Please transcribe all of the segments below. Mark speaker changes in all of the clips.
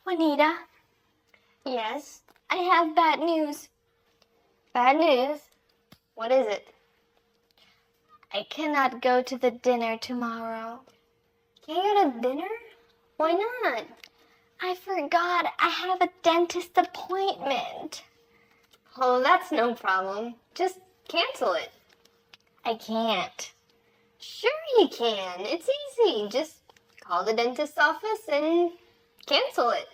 Speaker 1: Juanita,
Speaker 2: Yes,
Speaker 1: I have bad news.
Speaker 2: bad news. What is it?
Speaker 1: I cannot go to the dinner tomorrow.
Speaker 2: Can't you go to dinner? Why not?
Speaker 1: I forgot I have a dentist appointment.
Speaker 2: Oh, that's no problem. Just cancel it.
Speaker 1: I can't.
Speaker 2: Sure you can. It's easy. Just call the dentist's office and cancel it.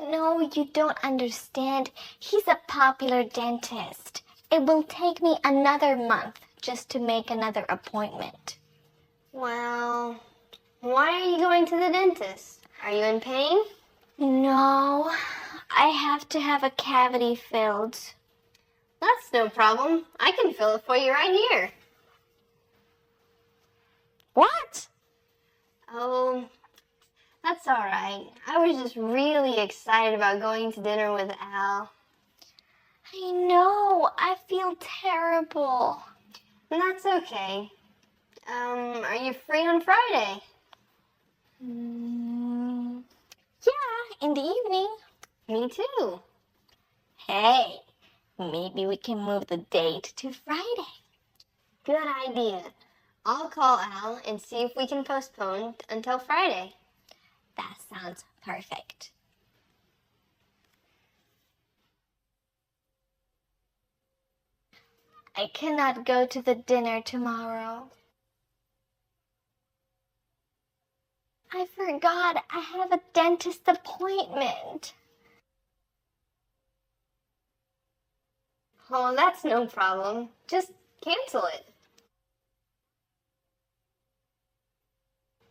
Speaker 1: No, you don't understand. He's a popular dentist. It will take me another month just to make another appointment.
Speaker 2: Well, why are you going to the dentist? Are you in pain?
Speaker 1: No, I have to have a cavity filled.
Speaker 2: That's no problem. I can fill it for you right here.
Speaker 1: What?
Speaker 2: Oh, that's all right. I was just really excited about going to dinner with Al.
Speaker 1: I know, I feel terrible.
Speaker 2: That's okay. Are you free on Friday?
Speaker 1: Yeah, in the evening.
Speaker 2: Me too.
Speaker 1: Hey, maybe we can move the date to Friday.
Speaker 2: Good idea. I'll call Al and see if we can postpone until Friday.
Speaker 1: That sounds perfect. I cannot go to the dinner tomorrow. I forgot I have a dentist appointment.
Speaker 2: Oh, that's no problem. Just cancel it.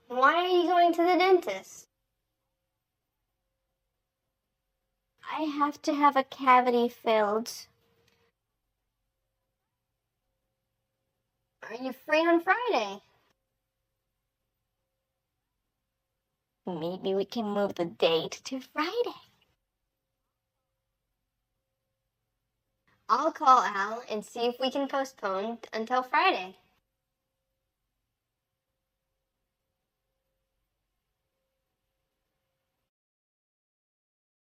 Speaker 2: Why are you going to the dentist?
Speaker 1: I have to have a cavity filled.
Speaker 2: Are you free on Friday?
Speaker 1: Maybe we can move the date to Friday.
Speaker 2: I'll call Al and see if we can postpone until Friday.